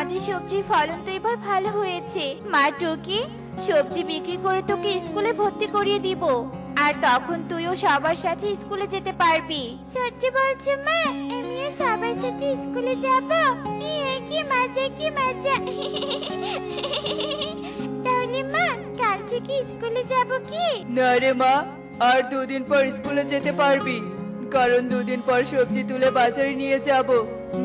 আমাদের সবজির ফলন তো এবার ভালো হয়েছে। মা টুকি, সবজি বিক্রি করে তোকে স্কুলে ভর্তি করিয়ে দিব, আর তখন তুইও সবার সাথে স্কুলে যেতে পারবি। সত্যি বলছো মা? আমিও সবার সাথে স্কুলে যাব? কি মজা, কি মজা! তাহলে মা, কাল থেকে স্কুলে যাব কি? না রে মা, আর 2 দিন পর স্কুলে যেতে পারবি, কারণ 2 দিন পর সবজি তুলে বাজারে নিয়ে যাব।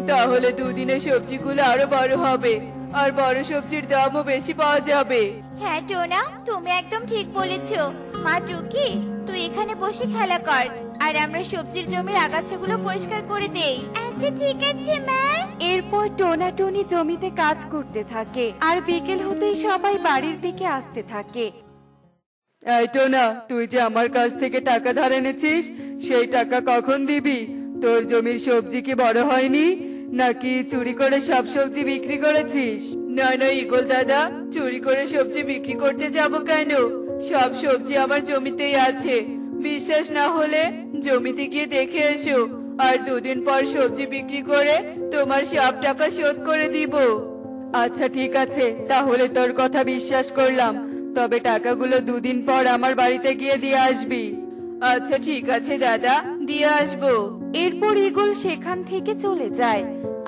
তাহলে 2 দিনে সবজিগুলো আরো বড় হবে, আর বড় সবজির দামও বেশি পাওয়া যাবে। হ্যাঁ টোনা, তুমি একদম ঠিক বলেছো। মা টুকি, তুই এখানে বসে খেলা কর, আর আমরা সবজির জমির আগাছাগুলো পরিষ্কার করে দেই। আচ্ছা ঠিক আছে মা। এরপর টোনা টুনি জমিতে কাজ করতে থাকে, আর বিকেল হতেই সবাই বাড়ির দিকে আসতে থাকে। এই টোনা, তুই যে আমার কাছ থেকে টাকা ধার এনেছিস, সেই টাকা কখন দিবি? তোর জমির সবজি কি বড় হয়নি, নাকি চুরি করে সব সবজি বিক্রি করেছিস? না না ইগল দাদা, চুরি করে সবজি বিক্রি করতে যাব কেন? সব সবজি আমার জমিতেই আছে। বিশ্বাস না হলে জমিতে গিয়ে দেখে এসো, আর 2 দিন পর সবজি বিক্রি করে তোমার সব টাকা শোধ করে দিব। আচ্ছা ঠিক আছে, তাহলে তোর কথা বিশ্বাস করলাম, তবে টাকাগুলো 2 দিন পর আমার বাড়িতে গিয়ে দিয়ে আসবি। আচ্ছা ঠিক আছে দাদা, দিয়ে আসবো। এরপর ঈগল সেখান থেকে চলে যায়,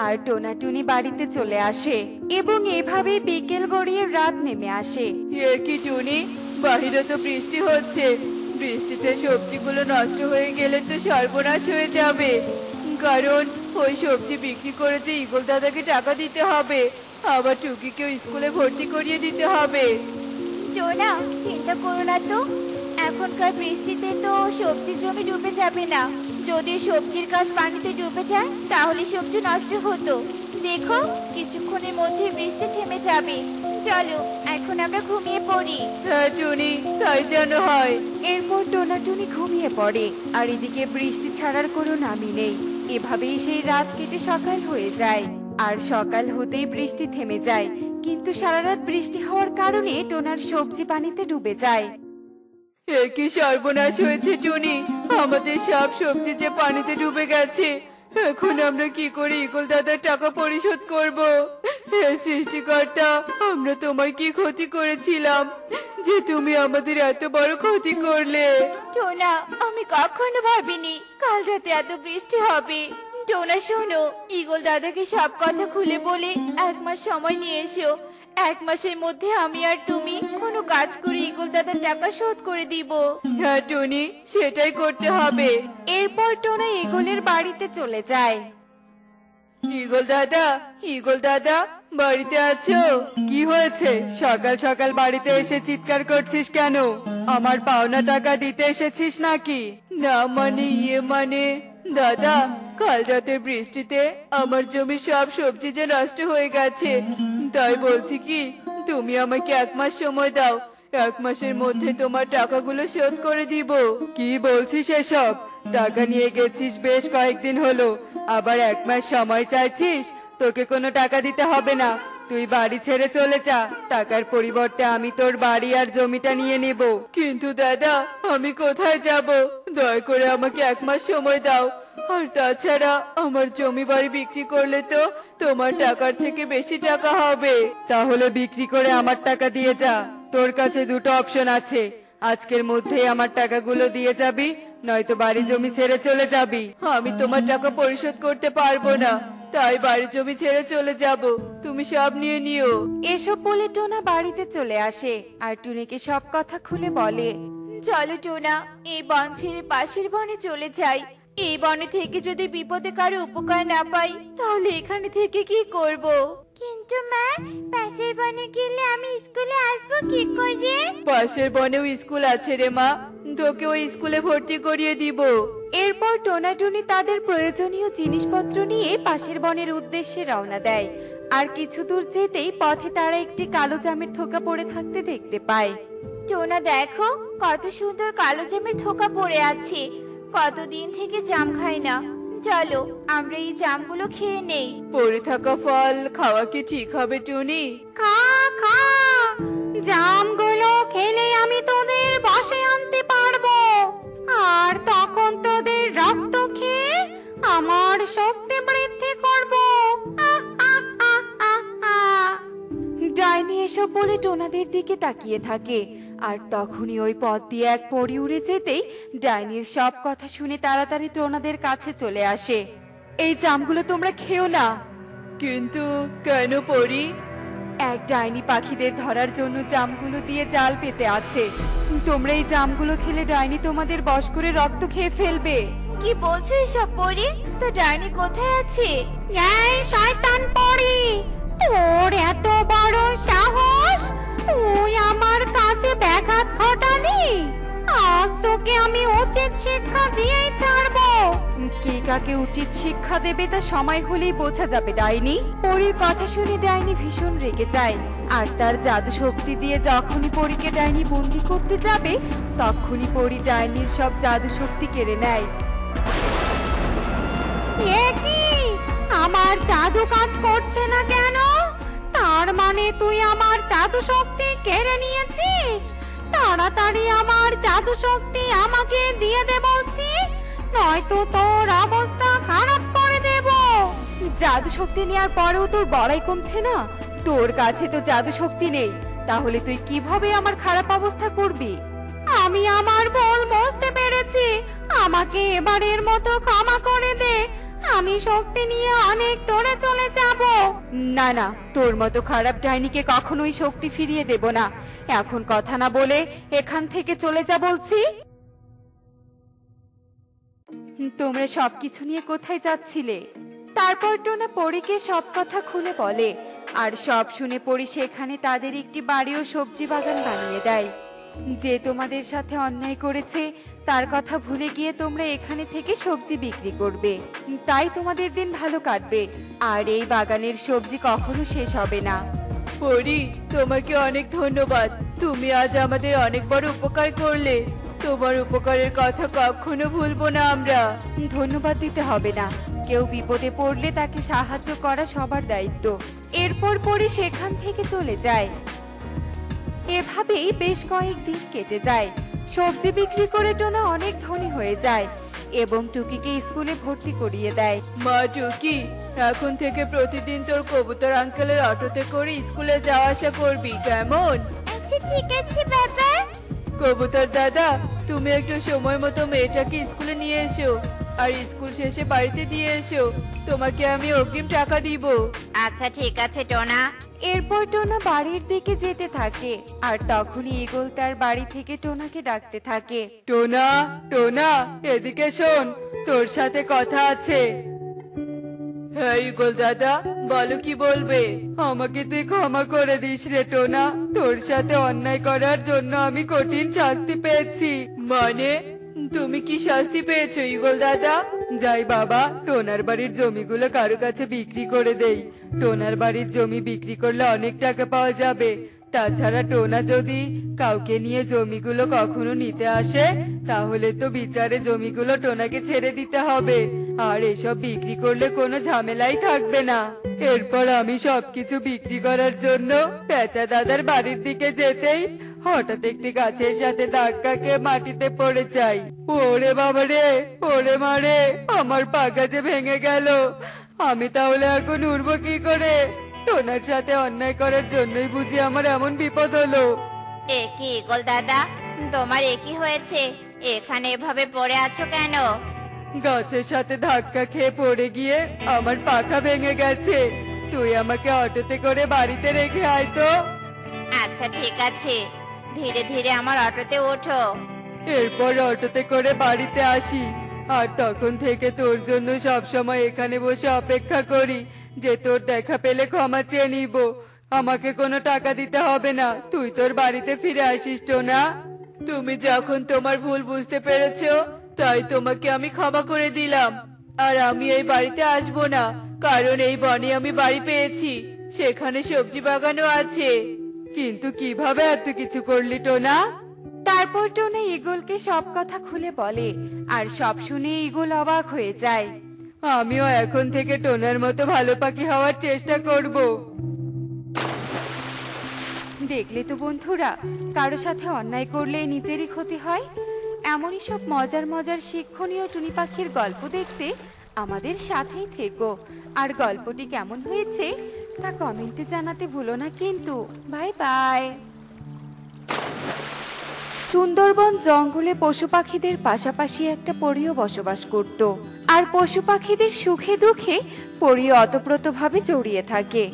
আর টোনা টুনি বাড়িতে চলে আসে, এবং এভাবে বিকেল গড়িয়ে রাত নেমে আসে। এ কি টুনি, বাহিরে তো বৃষ্টি হচ্ছে। বৃষ্টিতে সবজিগুলো নষ্ট হয়ে গেলে তো সর্বনাশ হয়ে যাবে, কারণ ওই সবজি বিক্রি করে যে ঈগল দাদাকে টাকা দিতে হবে, আবার টুকিকেও স্কুলে ভর্তি করিয়ে দিতে হবে। টোনা, চিন্তা করো না তো, এখনকার বৃষ্টিতে তো সবজির জমি ডুবে যাবে না। যদি সবজির গাছ পানিতে ডুবে যায় তাহলে সবজি নষ্ট হতো। দেখো, কিছুক্ষণের মধ্যে বৃষ্টি থেমে যাবে। চলো এখন আমরা ঘুমিয়ে পড়ি। হ্যাঁ টুনি, তাই যেন হয়। এরপর টোনা টুনি ঘুমিয়ে পড়ে, আর এদিকে বৃষ্টি ছাড়ার কোনো নামই নেই। এভাবেই সেই রাত কেটে সকাল হয়ে যায়, আর সকাল হতেই বৃষ্টি থেমে যায়, কিন্তু সারা রাত বৃষ্টি হওয়ার কারণে টোনার সবজি পানিতে ডুবে যায়। এ কি সর্বনাশ হয়েছে টুনি, আমাদের সব সবজি যে পানিতে ডুবে গেছে। এখন আমরা কি করে ঈগল দাদার টাকা পরিশোধ করব? হে সৃষ্টিকর্তা, আমরা তোমার কি ক্ষতি করেছিলাম যে তুমি আমাদের এত বড় ক্ষতি করলে? টোনা, আমি কখনো ভাবিনি কাল রাতে এত বৃষ্টি হবে। টোনা শোনো, ঈগল দাদাকে সব কথা খুলে বলে 1 মাস সময় নিয়ে এসো। 1 মাসের মধ্যে আমি আর তুমি কোনো কাজ করে ঈগল দাদার টাকা শোধ করে দিব। হ্যাঁ টুনি, সেটাই করতে হবে। এরপর টোনা ঈগলের বাড়িতে চলে যায়। ঈগল দাদা, ঈগল দাদা, বাড়িতে আছো? কি হয়েছে, সকাল সকাল বাড়িতে এসে চিৎকার করছিস কেন? আমার পাওনা টাকা দিতে এসেছিস নাকি? না মানে মানে দাদা, কাল রাতের বৃষ্টিতে আমার জমির সব সবজি যে নষ্ট হয়ে গেছে, তাই বলছি কি তুমি আমাকে 1 মাস সময় দাও। 1 মাসের মধ্যে তোমার টাকাগুলো শোধ করে দিব। কি বলছিস এসব? টাকা নিয়ে গেছিস বেশ কয়েকদিন হলো, আবার 1 মাস সময় চাইছিস? তোকে কোনো টাকা দিতে হবে না, তুই বাড়ি ছেড়ে চলে যা। টাকার পরিবর্তে আমি তোর বাড়ি আর জমিটা নিয়ে নেব। কিন্তু দাদা, আমি কোথায় যাব? দয়া করে আমাকে 1 মাস সময় দাও। আর তাছাড়া আমার জমি বাড়ি বিক্রি করলে তো তোমার টাকার থেকে বেশি টাকা হবে। তাহলে বিক্রি করে আমার টাকা দিয়ে যা। তোর কাছে 2টো অপশন আছে, আজকের মধ্যে আমার টাকাগুলো দিয়ে যাবি, নয়তো বাড়ি জমি ছেড়ে চলে যাবি। আমি তোমার টাকা পরিশোধ করতে পারবো না, তাই বাড়ি জমি ছেড়ে চলে যাব। তুমি সব নিয়ে নিও। এসব বলে টোনা বাড়িতে চলে আসে, আর টুনিকে সব কথা খুলে বলে। চলো টোনা, এই বন ছেড়ে পাশের বনে চলে যাই। এই বনে থেকে যদি বিপদে কারো উপকার না পাই তাহলে এখানে থেকে কি করব? কিন্তু মা, পাশের বনে গেলে আমি স্কুলে আসবো কি করে? পাশের বনেও স্কুল আছে রে মা, তোকে ওই স্কুলে ভর্তি করিয়ে দিব। এরপর টোনা টুনি তাদের প্রয়োজনীয় জিনিসপত্র নিয়ে পাশের বনের উদ্দেশ্যে রওনা দেয়, আর কিছু দূর যেতেই পথে তারা একটি কালো জামের থোকা পড়ে থাকতে দেখতে পায়। টোনা দেখো, কত সুন্দর কালো জামের থোকা পড়ে আছে। কতদিন থেকে জাম খাই না, চলো আমরা এই জামগুলো খেয়ে নেই। পড়ে থাকা ফল খাওয়া কি ঠিক হবে টুনি? খা খা, জামগুলো খেলে আমি তোদের বশে আনতে পারবো, আর তখন তোদের রক্ত খেয়ে আমার শক্তি বৃদ্ধি করবো। আহ, আহ, আহ, আহ, আহ। এসব বলে টোনাদের দিকে তাকিয়ে থাকে। আর তখনই ওই পথ দিয়ে এক পরী উড়ে যেতেই ডাইনির সব কথা শুনে তাড়াতাড়ি টোনাদের কাছে চলে আসে। এই জামগুলো তোমরা খেও না। কিন্তু কেন পরি? এক ডাইনি পাখিদের ধরার জন্য জামগুলো দিয়ে জাল পেতে আছে। তোমরা এই জামগুলো খেলে ডাইনি তোমাদের বশ করে রক্ত খেয়ে ফেলবে। কি বলছো এসব পরি? তো ডাইনি কোথায় আছে? এই শয়তান পরি, তোর এত বড় সাহস! তুই আমার কাছে ব্যাঘাত ঘটালি। আজ তোকে আমি উচিত শিক্ষা দিয়েই ছাড়বো। কে কাকে উচিত শিক্ষা দেবে তা সময় হলেই বোঝা যাবে ডাইনি। পরীর কথা শুনে ডাইনি ভীষণ রেগে যায় আর তার জাদু শক্তি দিয়ে যখনই পরীকে ডাইনি বন্দি করতে যাবে তখনই পরী ডাইনির সব জাদু শক্তি কেড়ে নেয়। এ কি? আমার জাদু কাজ করছে না কেন? তার মানে তুই আমার জাদু শক্তি কেড়ে নিয়েছিস? তাড়াতাড়ি আমার জাদু শক্তি আমাকে দিয়ে দে বলছি, নয়তো তোর অবস্থা খারাপ করে দেব। জাদু শক্তি নেওয়ার পরেও তোর বড়াই কমছে না? তোর কাছে তো জাদু শক্তি নেই, তাহলে তুই কিভাবে আমার খারাপ অবস্থা করবি? আমি আমার ভুল বুঝতে পেরেছি, আমাকে এবারের মতো ক্ষমা করে দে। আমি শক্তি নিয়ে অনেক দূরে চলে যাব। না না, তোর মতো খারাপ ডাইনিকে কখনোই শক্তি ফিরিয়ে দেব না। এখন কথা না বলে এখান থেকে চলে যা বলছি। তোমরা সবকিছু নিয়ে কোথায় যাচ্ছিলে? তারপর টোনা পরীকে সব কথা খুলে বলে আর সব শুনে পরী সেখানে তাদের একটি বাড়ি ও সবজি বাগান বানিয়ে দেয়। যে তোমাদের সাথে অন্যায় করেছে তার কথা ভুলে গিয়ে তোমরা এখানে থেকে সবজি বিক্রি করবে, তাই তোমাদের দিন ভালো কাটবে আর এই বাগানের সবজি কখনো শেষ হবে না। পরি, তোমাকে অনেক ধন্যবাদ। তুমি আজ আমাদের অনেক বড় উপকার করলে। তোমার উপকারের কথা কখনো ভুলবো না আমরা। ধন্যবাদ দিতে হবে না, কেউ বিপদে পড়লে তাকে সাহায্য করা সবার দায়িত্ব। এরপর পরী সেখান থেকে চলে যায়। এভাবেই বেশ কয়েকদিন কেটে যায়। সবজি বিক্রি করে টোনা অনেক ধনী হয়ে যায় এবং টুকিকে স্কুলে ভর্তি করিয়ে দেয়। মা টুকি, এখন থেকে প্রতিদিন তোর কবুতর আঙ্কেলের অটোতে করে স্কুলে যাওয়া আসা করবি, কেমন? আচ্ছা ঠিক আছে বাবা। কবুতর দাদা, তুমি একটু সময় মতো মেয়েটাকে স্কুলে নিয়ে এসো আর স্কুল শেষে বাড়িতে দিয়ে এসো। তোমাকে আমি অগ্রিম টাকা দিব। আচ্ছা ঠিক আছে টোনা। এরপর টোনা বাড়ির দিকে যেতে থাকে আর তখনই ঈগল তার বাড়ি থেকে টোনাকে ডাকতে থাকে। টোনা, টোনা, এদিকে শোন, তোর সাথে কথা আছে। হ্যাঁ ঈগল দাদা, বলো কি বলবে? আমাকে তুই ক্ষমা করে দিস রে টোনা, তোর সাথে অন্যায় করার জন্য আমি কঠিন শাস্তি পেয়েছি। মানে তুমি কি শাস্তি পেয়েছো ঈগল দাদা? যাই বাবা, টোনার বাড়ির জমিগুলো কারো কাছে বিক্রি করে দেই। টোনার বাড়ির জমি বিক্রি করলে অনেক টাকা পাওয়া যাবে। তাছাড়া টোনা যদি কাউকে নিয়ে জমিগুলো কখনো নিতে আসে তাহলে তো বিচারে জমিগুলো টোনাকে ছেড়ে দিতে হবে আর এসব বিক্রি করলে কোনো ঝামেলাই থাকবে না। এরপর আমি সবকিছু বিক্রি করার জন্য পেঁচা দাদার বাড়ির দিকে যেতেই হঠাৎ একটি গাছের সাথে ধাক্কা খেয়ে মাটিতে পড়ে যাই। ওরে বাবা রে, ওরে মারে, আমার পাকা যে ভেঙে গেল। আমি তাহলে এখন উড়বো কি করে? টোনার সাথে অন্যায় করার জন্যই বুঝি আমার এমন বিপদ হলো। এ কি ঈগল দাদা, তোমার একই হয়েছে? এখানে এভাবে পড়ে আছো কেন? গাছের সাথে ধাক্কা খেয়ে পড়ে গিয়ে আমার পাখা ভেঙে গেছে। তুই আমাকে অটোতে করে বাড়িতে রেখে আয় তো। আচ্ছা ঠিক আছে, ধীরে ধীরে আমার অটোতে ওঠো। এরপর অটোতে করে বাড়িতে আসি আর তখন থেকে তোর জন্য সব সময় এখানে বসে অপেক্ষা করি যে তোর দেখা পেলে ক্ষমা চেয়ে নিব। আমাকে কোনো টাকা দিতে হবে না, তুই তোর বাড়িতে ফিরে আসিস টোনা। তুমি যখন তোমার ভুল বুঝতে পেরেছো তাই তোমাকে আমি ক্ষমা করে দিলাম। আর আমি এই বাড়িতে আসবো না, কারণ এই বনে আমি বাড়ি পেয়েছি, সেখানে সবজি বাগানও আছে। কিন্তু কিভাবে এত কিছু করলি টোনা? তারপর টোনা ঈগলকে সব কথা খুলে বলে আর সব শুনে ঈগল অবাক হয়ে যায়। আমিও এখন থেকে টোনার মতো ভালো পাখি হওয়ার চেষ্টা করব। দেখলে তো বন্ধুরা, কারো সাথে অন্যায় করলে নিজেরই ক্ষতি হয়। এমনই সব মজার মজার শিক্ষণীয় টুনি পাখির গল্প দেখতে আমাদের সাথেই থেকো। আর গল্পটি কেমন হয়েছে তা কমেন্টে জানাতে ভুলো না কিন্তু। Bye bye. সুন্দরবন জঙ্গলে পশু পাখিদের পাশাপাশি একটা পরীও বসবাস করত। আর পশু পাখিদের সুখে দুঃখে পরী অতপ্রতভাবে জড়িয়ে থাকে।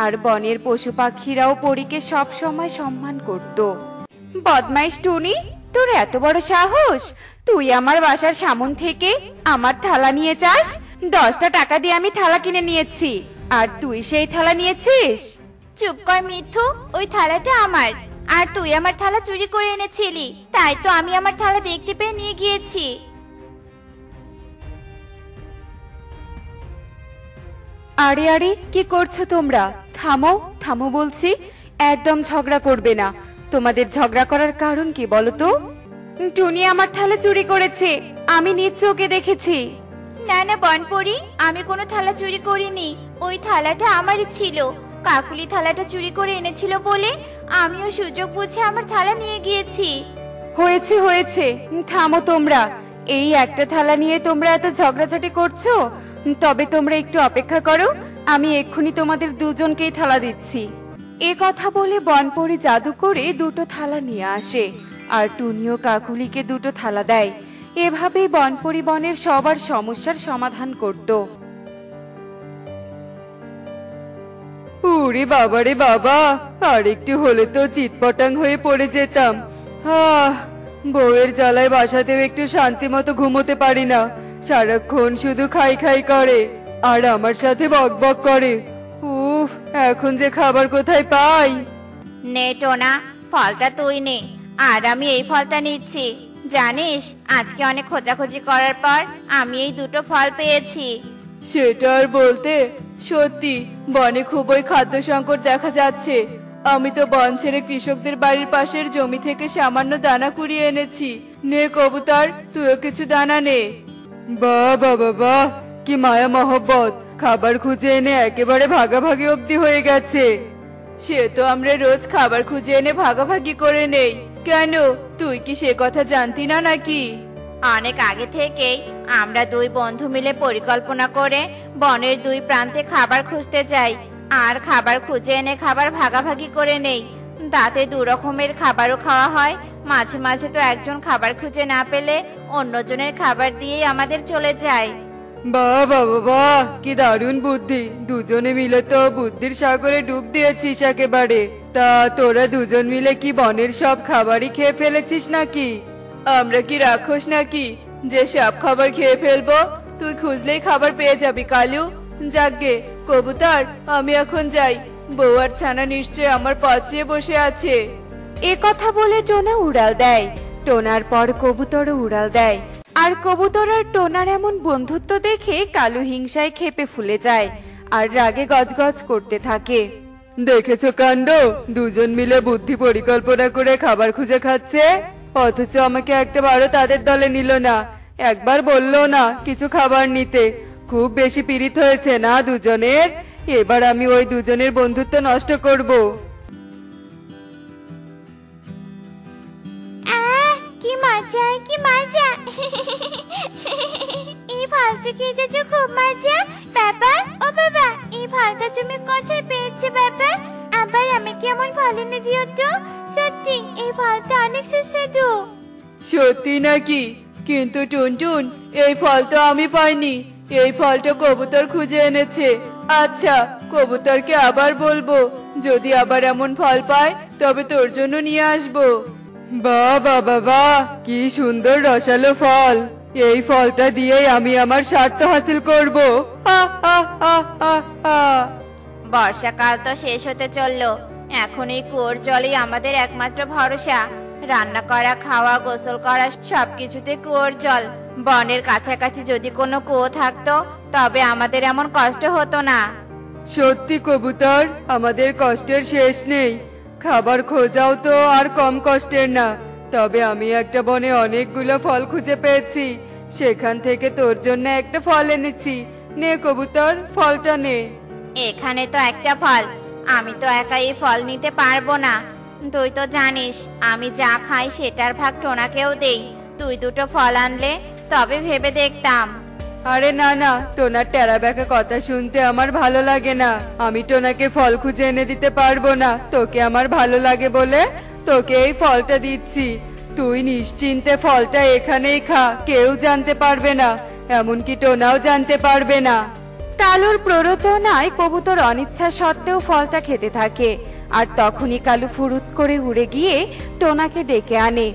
আর বনের পশু পাখিরাও পরীকে সব সময় সম্মান করত। বদমাইশ টুনি, তোর এত বড় সাহস! তুই আমার বাসার সামন থেকে আমার থালা নিয়ে যাস? 10টা টাকা দিয়ে আমি থালা কিনে নিয়েছি, আর তুই সেই থালা নিয়েছিস? চুপ কর মিথ্যু, ওই থালাটা আমার। আর তুই আমার থালা চুরি করে এনেছিলি, তাই তো আমি আমার থালা দেখতে পেয়ে নিয়ে গিয়েছি। আরে আরে, কি করছো তোমরা? থামো থামো বলছি, একদম ঝগড়া করবে না। তোমাদের ঝগড়া করার কারণ কি বলো তো? টুনি আমার থালা চুরি করেছে, আমি নিজ চোখে দেখেছি। না না বনপরি, আমি কোনো থালা চুরি করিনি। ওই থালাটা আমারই ছিল। কাকুলি থালাটা চুরি করে এনেছিল বলে আমিও সুযোগ বুঝে আমার থালা নিয়ে গিয়েছি। হয়েছে হয়েছে, থামো তোমরা। এই একটা থালা নিয়ে তোমরা এত ঝগড়াঝাটি করছো? তবে তোমরা একটু অপেক্ষা করো, আমি এক্ষুনি তোমাদের দুজনকেই থালা দিচ্ছি। এ কথা বলে বনপরি জাদু করে 2টো থালা নিয়ে আসে, আর টুনিও কাকুলিকে 2টো থালা দেয়। এভাবেই বনপরি বনের সবার সমস্যার সমাধান করত। ওরে বাবা রে বাবা, আর একটু হলে তো চিৎপটাং হয়ে পড়ে যেতাম। বউয়ের জ্বালায় বাসাতেও একটু শান্তি মতো ঘুমোতে পারি না। সারাক্ষণ শুধু খাই খাই করে আর আমার সাথে বক বক করে। উফ, এখন যে খাবার কোথায় পাই? নে টোনা, ফলটা তুই নে, আর আমি এই ফলটা নিচ্ছি। জানিস, আজকে অনেক খোঁজাখুঁজি করার পর আমি এই 2টো ফল পেয়েছি। সেটা আর বলতে, সত্যি বনে খুবই খাদ্য সংকট দেখা যাচ্ছে। আমি তো বন ছেড়ে কৃষকদের বাড়ির পাশের জমি থেকে সামান্য দানা কুড়িয়ে এনেছি। নে কবুতর, তুইও কিছু দানা নে। বাহ বাবা বাহ, কি মায়া মহব্বত! খাবার খুঁজে এনে একেবারে ভাগাভাগি অবধি হয়ে গেছে। সে তো আমরা রোজ খাবার খুঁজে এনে ভাগাভাগি করে নেই। কেন, তুই কি সে কথা জানতি না নাকি? অনেক আগে থেকেই আমরা 2 বন্ধু মিলে পরিকল্পনা করে বনের 2 প্রান্তে খাবার খুঁজতে যাই, আর খাবার খুঁজে এনে খাবার ভাগাভাগি করে নেই। তাতে 2 রকমের খাবারও খাওয়া হয়। মাঝে মাঝে তো একজন খাবার খুঁজে না পেলে অন্যজনের খাবার দিয়েই আমাদের চলে যায়। বাহ বাবা বাহ, কি দারুণ বুদ্ধি! দুজনে মিলে তো বুদ্ধির সাগরে ডুব দিয়েছিস একেবারে। তা তোরা দুজন মিলে কি বনের সব খাবারই খেয়ে ফেলেছিস নাকি? আমরা কি রাক্ষস নাকি যে সব খাবার খেয়ে ফেলবো? তুই খুঁজলেই খাবার পেয়ে যাবি কালু। যাকগে কবুতর, আমি এখন যাই। বউ আর ছানা নিশ্চয় আমার পথে বসে আছে। এ কথা বলে টোনা উড়াল দেয়। টোনার পর কবুতরও উড়াল দেয়। আর কবুতর আর টোনার এমন বন্ধুত্ব দেখে কালু হিংসায় ক্ষেপে ফুলে যায় আর রাগে গজগজ করতে থাকে। দেখেছো কাণ্ড, দুজন মিলে বুদ্ধি পরিকল্পনা করে খাবার খুঁজে খাচ্ছে, অথচ আমাকে একটাবারও তাদের দলে নিল না। একবার বললো না কিছু খাবার নিতে। খুব বেশি পীড়িত হয়েছে না দুজনের? এবার আমি ওই দুজনের বন্ধুত্ব নষ্ট করব। কি মজা, কি মজা! এই ফলটা খেতে তো খুব মজা। বাবা, ও বাবা, এই ফলটা তুমি কোথায় পেয়েছো বাবা? আবার আমি কেমন ফল এনে দিও তো। সত্যি এই ফলটা অনেক সুস্বাদু। সত্যি নাকি? কিন্তু টুনটুন, এই ফল তো আমি পাইনি। এই ফলটা কবুতর খুঁজে এনেছে। আচ্ছা, কবুতরকে আবার বলবো, যদি আবার এমন ফল পায় তবে তোর জন্য নিয়ে আসবো। বাহ বাবা বাহ, কি সুন্দর রসালো ফল! এই ফলটা দিয়েই আমি আমার স্বার্থ হাসিল করব। বর্ষাকাল তো শেষ হতে চললো। এখন এই কুয়োর জলই আমাদের একমাত্র ভরসা। রান্না করা, খাওয়া, গোসল করা সবকিছুতে কুয়োর জল। বনের কাছাকাছি যদি কোনো কুয়ো থাকতো তবে আমাদের এমন কষ্ট হতো না। সত্যি কবুতর, আমাদের কষ্টের শেষ নেই। খাবার খোঁজাও তো আর কম কষ্টের না। তবে আমি একটা বনে অনেকগুলো ফল খুঁজে পেয়েছি, সেখান থেকে তোর জন্য একটা ফল এনেছি। নে কবুতর, ফলটা নে। এখানে তো একটা ফল, আমি তো একা এই ফল নিতে পারবো না। তুই তো জানিস আমি যা খাই সেটার ভাগ টোনাকেও দেই। তুই 2টো ফল আনলে তবে ভেবে দেখতাম। আরে না না, টোনার টেরা ব্যাকা কথা শুনতে আমার ভালো লাগে না। আমি টোনাকে ফল খুঁজে এনে দিতে পারবো না। তোকে আমার ভালো লাগে বলে তোকে এই ফলটা দিচ্ছি। তুই নিশ্চিন্তে ফলটা এখানেই খা, কেউ জানতে পারবে না, এমনকি টোনাও জানতে পারবে না। কালুর প্ররোচনায় কবুতর অনিচ্ছা সত্ত্বেও ফলটা খেতে থাকে। আর তখনই কালু ফুরুত করে উড়ে গিয়ে টোনাকে ডেকে আনে।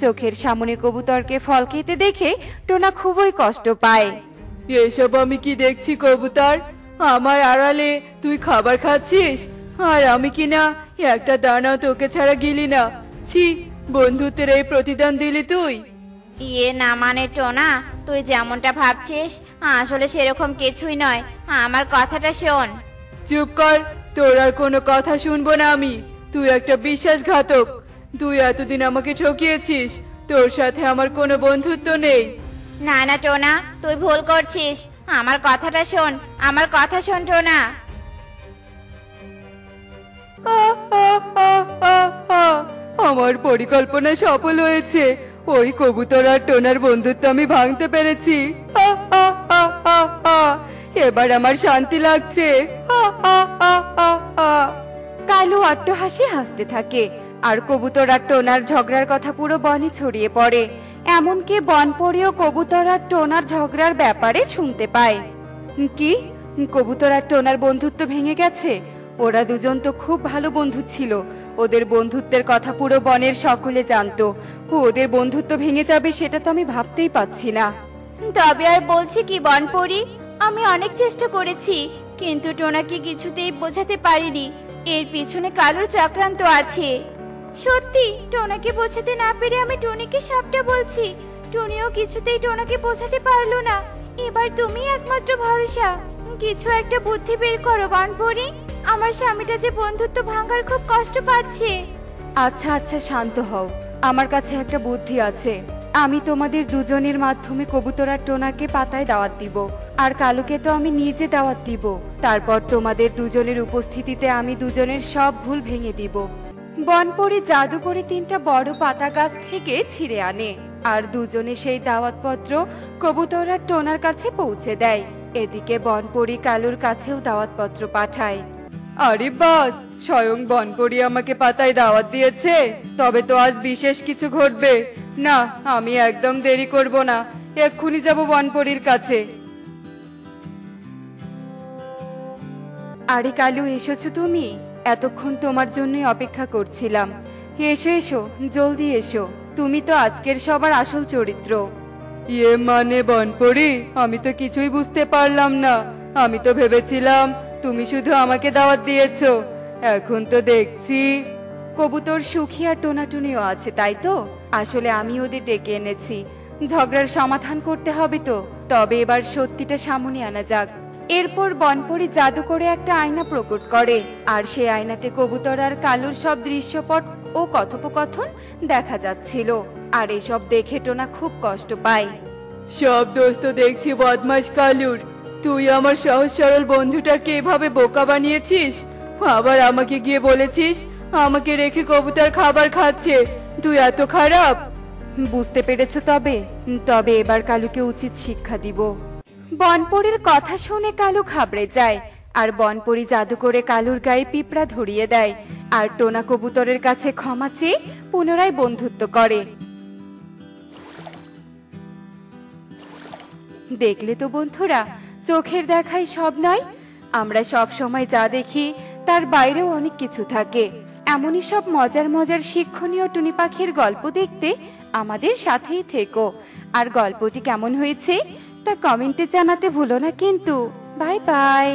চোখের সামনে কবুতরকে ফল খেতে দেখে টোনা খুবই কষ্ট পায়। এসব আমি কি দেখছি কবুতর? আমার আড়ালে তুই খাবার খাচ্ছিস, আর আমি কিনা একটা দানাও তোকে ছাড়া গিলি না। ছি, বন্ধুত্বের এই প্রতিদান দিলি তুই? না মানে টোনা, তুই যেমনটা ভাবছিস আসলে সেরকম কিছুই নয়। আমার কথাটা শোন। চুপ কর, তোর আর কোনো কথা শুনবো না আমি। তুই একটা বিশ্বাসঘাতক। তুই এতদিন আমাকে ঠকিয়েছিস। তোর সাথে আমার কোনো বন্ধুত্ব নেই। না না টোনা, তুই ভুল করছিস। আমার কথাটা শোন, আমার কথা শোন টোনা। আমার পরিকল্পনা সফল হয়েছে। ওই কবুতর আর টোনার বন্ধুত্ব আমি ভাঙতে পেরেছি। এবার আমার শান্তি লাগছে। কালু অট্টহাসি হাসতে থাকে। আর কবুতর আর টোনার ঝগড়ার কথা পুরো বনে ছড়িয়ে পড়ে। এমনকি বনপরীও কবুতর আর টোনার ঝগড়ার ব্যাপারে শুনতে পায়। কি, কবুতর আর টোনার বন্ধুত্ব ভেঙে গেছে? ওরা দুজন তো খুব ভালো বন্ধু ছিল। ওদের বন্ধুত্বের কথা পুরো বনের সকলে জানতো। ওদের বন্ধুত্ব ভেঙে যাবে সেটা তো আমি ভাবতেই পাচ্ছি না। তবে আর বলছি কি বনপরি, আমি অনেক চেষ্টা করেছি, কিন্তু টোনাকে কিছুতেই বোঝাতে পারিনি এর পিছনে কালুর চক্রান্ত আছে। সত্যি টোনাকে বোঝাতে না পেরে আমি টুনিকে সবটা বলছি। টুনিও কিছুতেই টোনাকে বোঝাতে পারলো না। এবার তুমি একমাত্র ভরসা। কিছু একটা বুদ্ধি বের করো বনপরি। আমার স্বামীটা যে বন্ধুত্ব ভাঙার খুব কষ্ট পাচ্ছে। আচ্ছা আচ্ছা, শান্ত হও। আমার কাছে একটা বুদ্ধি আছে। আমি তোমাদের দুজনের মাধ্যমে কবুতর আর টোনাকে পাতায় দাওয়াত দিব, আর কালুকে তো আমি নিজে দাওয়াত দিব। তারপর তোমাদের দুজনের উপস্থিতিতে আমি দুজনের সব ভুল ভেঙে দিব। বনপরি জাদু করে 3টা বড় পাতা গাছ থেকে ছিঁড়ে আনে, আর দুজনে সেই দাওয়াতপত্র কবুতর আর টোনার কাছে পৌঁছে দেয়। এদিকে বনপরি কালুর কাছেও দাওয়াতপত্র পাঠায়। আরে বাস, স্বয়ং বনপরি আমাকে পাতায় দাওয়াত দিয়েছে। তবে তো আজ বিশেষ কিছু ঘটবে। না, আমি একদম দেরি করব না, এক্ষুনি যাব বনপরির কাছে। আরে কালু, এসেছো তুমি? এতক্ষণ তোমার জন্যই অপেক্ষা করছিলাম। এসো এসো, জলদি এসো। তুমি তো আজকের সবার আসল চরিত্র। ইয়ে মানে বনপরি, আমি তো কিছুই বুঝতে পারলাম না। আমি তো ভেবেছিলাম তুমি শুধু আমাকে দাওয়াত দিয়েছো। এখন তো দেখছি কবুতর সুখী আর টোনাটুনিও আছে, তাই তো? আসলে আমি ওদের ডেকে এনেছি। ঝগড়ার সমাধান করতে হবে তো। তবে এবার সত্যিটা সামনে আনা যাক। এরপর বনপরি জাদু করে একটা আয়না প্রকট করে, আর সেই আয়নাতে কবুতর আর কালুর সব দৃশ্যপট ও কথোপকথন দেখা যাচ্ছিল। আর এসব দেখে টোনা খুব কষ্ট পায়। সব দোষ তো দেখছি বদমাশ কালুর। তুই আমার সহজ সরল বন্ধুটাকে এভাবে বোকা বানিয়েছিস। আবার আমাকে গিয়ে বলেছিস আমাকে রেখে কবুতর খাবার খাচ্ছে। তুই এত খারাপ। বুঝতে পেরেছো? তবে এবার কালুকে উচিত শিক্ষা দিব। বনপরির কথা শুনে কালু ঘাবড়ে যায়, আর বনপরি জাদু করে কালুর গায়ে পিঁপড়া ধরিয়ে দেয়। আর টোনা কবুতরের কাছে ক্ষমা চেয়ে পুনরায় বন্ধুত্ব করে। দেখলে তো বন্ধুরা, চোখের দেখাই সব নয়। আমরা সব সময় যা দেখি তার বাইরেও অনেক কিছু থাকে। এমনই সব মজার মজার শিক্ষণীয় টুনি পাখির গল্প দেখতে আমাদের সাথেই থেকো। আর গল্পটি কেমন হয়েছে তা কমেন্টে জানাতে ভুলো না কিন্তু। Bye bye.